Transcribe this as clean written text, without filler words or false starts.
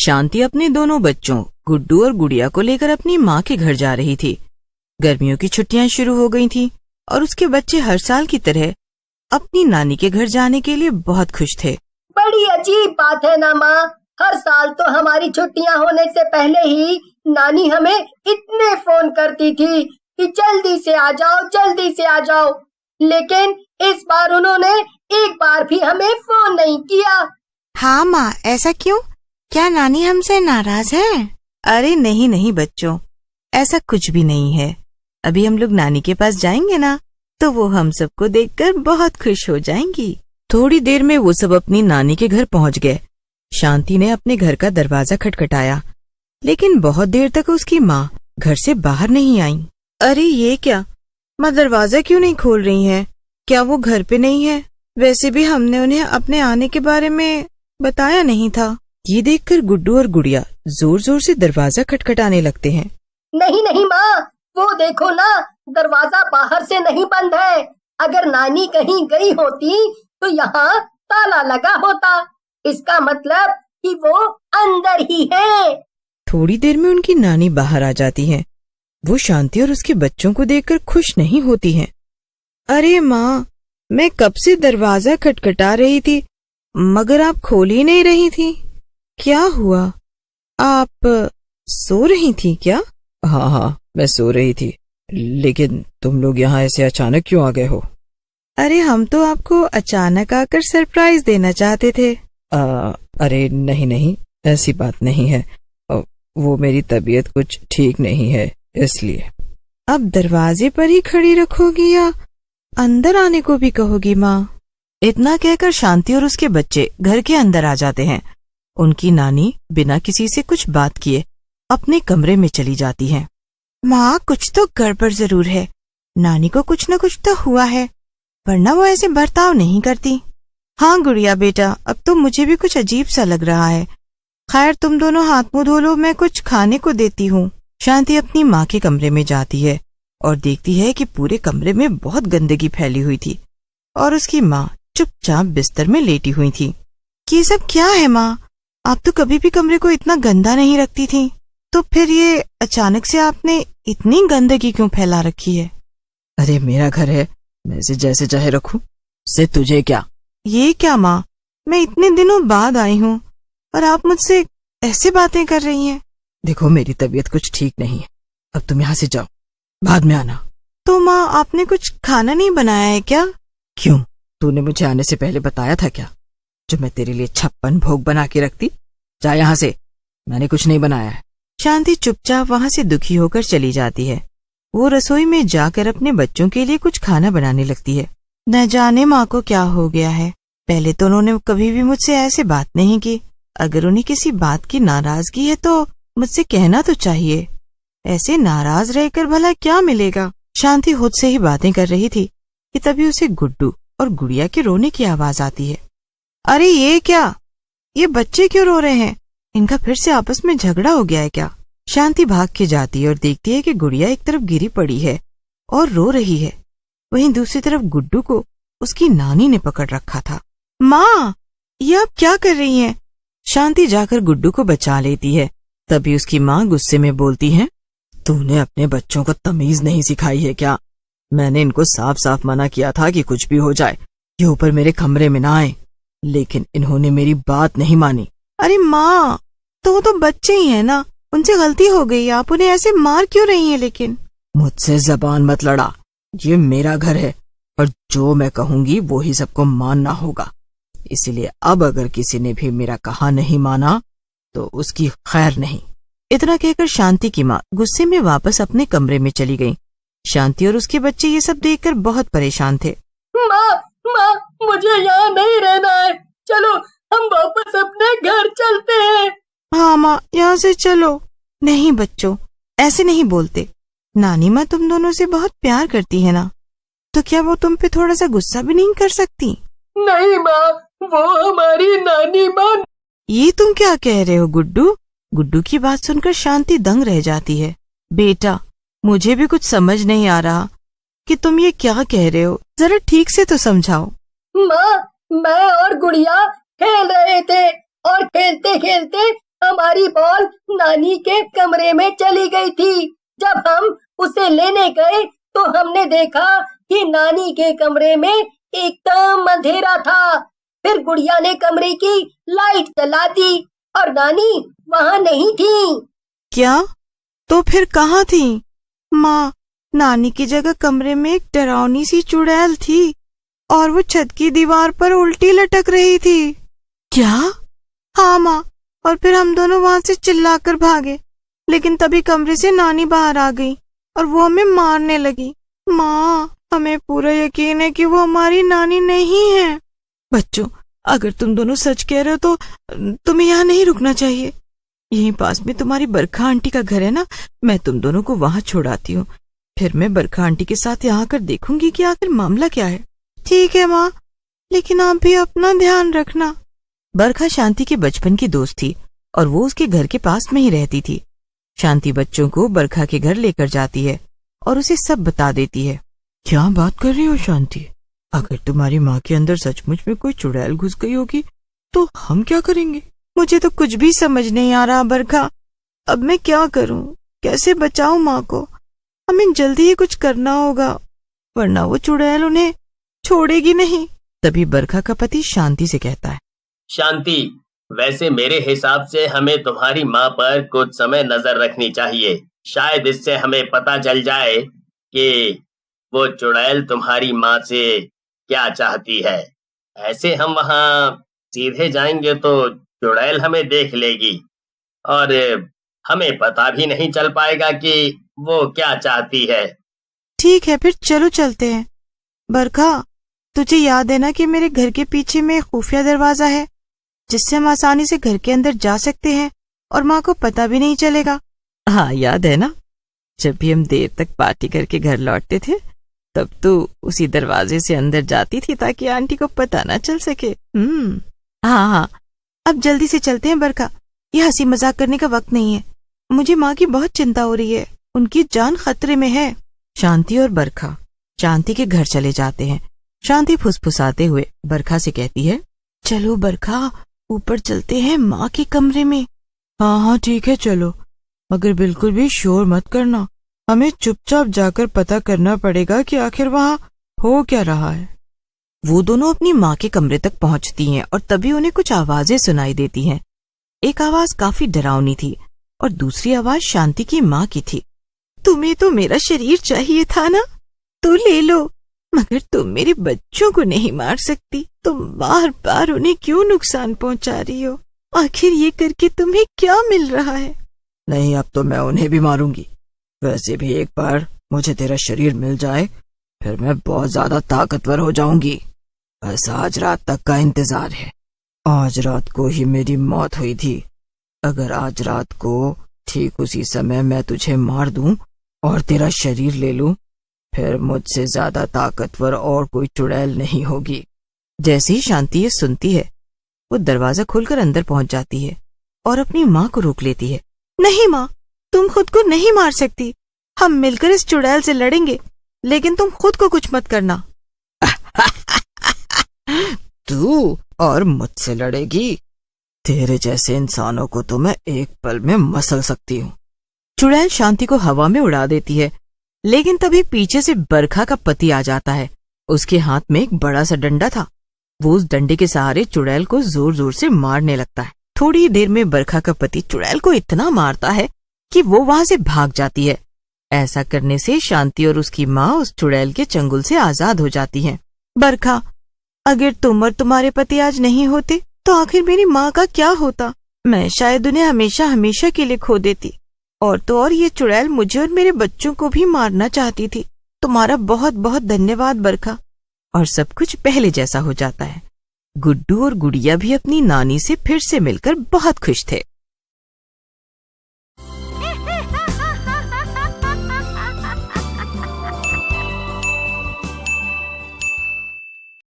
शांति अपने दोनों बच्चों गुड्डू और गुड़िया को लेकर अपनी माँ के घर जा रही थी। गर्मियों की छुट्टियां शुरू हो गई थीं और उसके बच्चे हर साल की तरह अपनी नानी के घर जाने के लिए बहुत खुश थे। बड़ी अजीब बात है ना माँ, हर साल तो हमारी छुट्टियां होने से पहले ही नानी हमें इतने फोन करती थी कि जल्दी से आ जाओ, जल्दी से आ जाओ, लेकिन इस बार उन्होंने एक बार भी हमें फोन नहीं किया। हाँ माँ, ऐसा क्यों? क्या नानी हमसे नाराज है? अरे नहीं नहीं बच्चों, ऐसा कुछ भी नहीं है। अभी हम लोग नानी के पास जाएंगे ना, तो वो हम सबको देखकर बहुत खुश हो जाएंगी। थोड़ी देर में वो सब अपनी नानी के घर पहुंच गए। शांति ने अपने घर का दरवाजा खटखटाया, लेकिन बहुत देर तक उसकी माँ घर से बाहर नहीं आई। अरे ये क्या, माँ दरवाजा क्यों नहीं खोल रही हैं? क्या वो घर पे नहीं है? वैसे भी हमने उन्हें अपने आने के बारे में बताया नहीं था। ये देखकर गुड्डू और गुड़िया जोर जोर से दरवाजा खटखटाने लगते हैं। नहीं नहीं माँ, वो देखो ना, दरवाजा बाहर से नहीं बंद है। अगर नानी कहीं गई होती तो यहाँ ताला लगा होता। इसका मतलब कि वो अंदर ही है। थोड़ी देर में उनकी नानी बाहर आ जाती है। वो शांति और उसके बच्चों को देखकर खुश नहीं होती हैं। अरे माँ, मैं कब से दरवाजा खटखटा रही थी, मगर आप खोल ही नहीं रही थी। क्या हुआ? आप सो रही थी क्या? हाँ, मैं सो रही थी, लेकिन तुम लोग यहाँ ऐसे अचानक क्यों आ गए हो? अरे हम तो आपको अचानक आकर सरप्राइज देना चाहते थे। अरे नहीं, ऐसी बात नहीं है। वो मेरी तबीयत कुछ ठीक नहीं है, इसलिए। अब दरवाजे पर ही खड़ी रखोगी या अंदर आने को भी कहोगी माँ? इतना कहकर शांति और उसके बच्चे घर के अंदर आ जाते हैं। उनकी नानी बिना किसी से कुछ बात किए अपने कमरे में चली जाती है। माँ, कुछ तो गड़बड़ जरूर है। नानी को कुछ न कुछ तो हुआ है, वरना वो ऐसे बर्ताव नहीं करती। हाँ गुड़िया बेटा, अब तो मुझे भी कुछ अजीब सा लग रहा है। खैर तुम दोनों हाथ मुंह धो लो, मैं कुछ खाने को देती हूँ। शांति अपनी माँ के कमरे में जाती है और देखती है कि पूरे कमरे में बहुत गंदगी फैली हुई थी और उसकी माँ चुपचाप बिस्तर में लेटी हुई थी। ये सब क्या है माँ? आप तो कभी भी कमरे को इतना गंदा नहीं रखती थी, तो फिर ये अचानक से आपने इतनी गंदगी क्यों फैला रखी है? अरे मेरा घर है, मैं इसे जैसे चाहे रखूं, उससे तुझे क्या? ये क्या माँ, मैं इतने दिनों बाद आई हूँ और आप मुझसे ऐसे बातें कर रही हैं। देखो मेरी तबीयत कुछ ठीक नहीं है, अब तुम यहाँ से जाओ, बाद में आना। तो माँ आपने कुछ खाना नहीं बनाया है क्या? क्यों, तूने मुझे आने से पहले बताया था क्या, जो मैं तेरे लिए 56 भोग बना के रखती? जा यहाँ से, मैंने कुछ नहीं बनाया है। शांति चुपचाप वहाँ से दुखी होकर चली जाती है। वो रसोई में जाकर अपने बच्चों के लिए कुछ खाना बनाने लगती है। न जाने माँ को क्या हो गया है, पहले तो उन्होंने कभी भी मुझसे ऐसे बात नहीं की। अगर उन्हें किसी बात की नाराजगी है तो मुझसे कहना तो चाहिए। ऐसे नाराज रहकर भला क्या मिलेगा? शांति खुद से ही बातें कर रही थी कि तभी उसे गुड्डू और गुड़िया के रोने की आवाज आती है। अरे ये क्या, ये बच्चे क्यों रो रहे हैं? इनका फिर से आपस में झगड़ा हो गया है क्या? शांति भाग के जाती है और देखती है कि गुड़िया एक तरफ गिरी पड़ी है और रो रही है, वहीं दूसरी तरफ गुड्डू को उसकी नानी ने पकड़ रखा था। माँ, ये आप क्या कर रही हैं? शांति जाकर गुड्डू को बचा लेती है। तभी उसकी माँ गुस्से में बोलती है, तूने अपने बच्चों को तमीज नहीं सिखाई है क्या? मैंने इनको साफ साफ मना किया था कि कुछ भी हो जाए ये ऊपर मेरे कमरे में ना आए, लेकिन इन्होंने मेरी बात नहीं मानी। अरे माँ, तो वो तो बच्चे ही हैं ना, उनसे गलती हो गई, आप उन्हें ऐसे मार क्यों रही हैं? लेकिन मुझसे जबान मत लड़ा, ये मेरा घर है और जो मैं कहूंगी वो ही सबको मानना होगा। इसलिए अब अगर किसी ने भी मेरा कहा नहीं माना तो उसकी खैर नहीं। इतना कहकर शांति की माँ गुस्से में वापस अपने कमरे में चली गई। शांति और उसके बच्चे ये सब देखकर बहुत परेशान थे। माँ, मुझे यहाँ नहीं रहना है, चलो हम वापस अपने घर चलते हैं। हाँ माँ, यहाँ से चलो। नहीं बच्चों, ऐसे नहीं बोलते। नानी माँ तुम दोनों से बहुत प्यार करती है ना, तो क्या वो तुम पे थोड़ा सा गुस्सा भी नहीं कर सकती? नहीं माँ, वो हमारी नानी माँ। ये तुम क्या कह रहे हो गुड्डू? गुड्डू की बात सुनकर शांति दंग रह जाती है। बेटा, मुझे भी कुछ समझ नहीं आ रहा कि तुम ये क्या कह रहे हो, जरा ठीक से तो समझाओ। माँ, मैं और गुड़िया खेल रहे थे और खेलते खेलते हमारी बॉल नानी के कमरे में चली गई थी। जब हम उसे लेने गए तो हमने देखा कि नानी के कमरे में एकदम अंधेरा था। फिर गुड़िया ने कमरे की लाइट जला दी और नानी वहाँ नहीं थी। क्या? तो फिर कहाँ थी? माँ, नानी की जगह कमरे में एक डरावनी सी चुड़ैल थी और वो छत की दीवार पर उल्टी लटक रही थी। क्या? हाँ माँ, और फिर हम दोनों वहाँ से चिल्लाकर भागे, लेकिन तभी कमरे से नानी बाहर आ गई और वो हमें मारने लगी। माँ, हमें पूरा यकीन है कि वो हमारी नानी नहीं है। बच्चों, अगर तुम दोनों सच कह रहे हो तो तुम्हें यहाँ नहीं रुकना चाहिए। यहीं पास में तुम्हारी बरखा आंटी का घर है ना, मैं तुम दोनों को वहाँ छोड़ाती हूँ। फिर मैं बरखा आंटी के साथ यहाँ आकर देखूंगी कि आखिर मामला क्या है। ठीक है माँ, लेकिन आप भी अपना ध्यान रखना। बरखा शांति के बचपन की दोस्त थी और वो उसके घर के पास में ही रहती थी। शांति बच्चों को बरखा के घर लेकर जाती है और उसे सब बता देती है। क्या बात कर रही हो शांति? अगर तुम्हारी माँ के अंदर सचमुच में कोई चुड़ैल घुस गई होगी तो हम क्या करेंगे? मुझे तो कुछ भी समझ नहीं आ रहा बरखा। अब मैं क्या करूं? कैसे बचाऊं माँ को? हमें जल्दी ही कुछ करना होगा, वरना वो चुड़ैल उन्हें छोड़ेगी नहीं। तभी बरखा का पति शांति से कहता है, शांति, वैसे मेरे हिसाब से हमें तुम्हारी माँ पर कुछ समय नजर रखनी चाहिए। शायद इससे हमें पता चल जाए कि वो चुड़ैल तुम्हारी माँ से क्या चाहती है। ऐसे हम वहाँ सीधे जाएंगे तो चुड़ैल हमें देख लेगी और हमें पता भी नहीं चल पाएगा कि वो क्या चाहती है। ठीक है, फिर चलो चलते हैं। बरखा, तुझे याद है ना कि मेरे घर के पीछे में खुफिया दरवाजा है जिससे हम आसानी से घर के अंदर जा सकते हैं और माँ को पता भी नहीं चलेगा। हाँ, याद है ना, जब भी हम देर तक पार्टी करके घर लौटते थे तब तो उसी दरवाजे से अंदर जाती थी ताकि आंटी को पता ना चल सके। हाँ, अब जल्दी से चलते हैं बरखा, ये हंसी मजाक करने का वक्त नहीं है। मुझे माँ की बहुत चिंता हो रही है, उनकी जान खतरे में है। शांति और बरखा शांति के घर चले जाते हैं। शांति फुसफुसाते हुए बरखा से कहती है, चलो बरखा, ऊपर चलते हैं माँ के कमरे में। हाँ ठीक है, चलो, मगर बिल्कुल भी शोर मत करना। हमें चुपचाप जाकर पता करना पड़ेगा कि आखिर वहाँ हो क्या रहा है। वो दोनों अपनी माँ के कमरे तक पहुँचती हैं और तभी उन्हें कुछ आवाजें सुनाई देती हैं। एक आवाज काफी डरावनी थी और दूसरी आवाज शांति की माँ की थी। तुम्हें तो मेरा शरीर चाहिए था ना, तो ले लो, मगर तुम मेरे बच्चों को नहीं मार सकती। तुम बार बार उन्हें क्यों नुकसान पहुंचा रही हो? आखिर ये करके तुम्हें क्या मिल रहा है? नहीं, अब तो मैं उन्हें भी मारूंगी। वैसे भी एक बार मुझे तेरा शरीर मिल जाए फिर मैं बहुत ज्यादा ताकतवर हो जाऊंगी। बस आज रात तक का इंतजार है। आज रात को ही मेरी मौत हुई थी। अगर आज रात को ठीक उसी समय मैं तुझे मार दूं और तेरा शरीर ले लूं, फिर मुझसे ज्यादा ताकतवर और कोई चुड़ैल नहीं होगी। जैसे ही शांति ये सुनती है, वो दरवाजा खोलकर अंदर पहुंच जाती है और अपनी माँ को रोक लेती है। नहीं माँ, तुम खुद को नहीं मार सकती। हम मिलकर इस चुड़ैल से लड़ेंगे, लेकिन तुम खुद को कुछ मत करना। तू और मुझसे लड़ेगी? तेरे जैसे इंसानों को तो मैं एक पल में मसल सकती हूँ। चुड़ैल शांति को हवा में उड़ा देती है, लेकिन तभी पीछे से बरखा का पति आ जाता है। उसके हाथ में एक बड़ा सा डंडा था। वो उस डंडे के सहारे चुड़ैल को जोर जोर से मारने लगता है। थोड़ी ही देर में बरखा का पति चुड़ैल को इतना मारता है कि वो वहां से भाग जाती है। ऐसा करने से शांति और उसकी माँ उस चुड़ैल के चंगुल से आजाद हो जाती हैं। बरखा, अगर तुम और तुम्हारे पति आज नहीं होते तो आखिर मेरी माँ का क्या होता? मैं शायद उन्हें हमेशा हमेशा के लिए खो देती। और तो और ये चुड़ैल मुझे और मेरे बच्चों को भी मारना चाहती थी। तुम्हारा बहुत बहुत धन्यवाद बरखा। और सब कुछ पहले जैसा हो जाता है। गुड्डू और गुड़िया भी अपनी नानी से फिर से मिलकर बहुत खुश थे।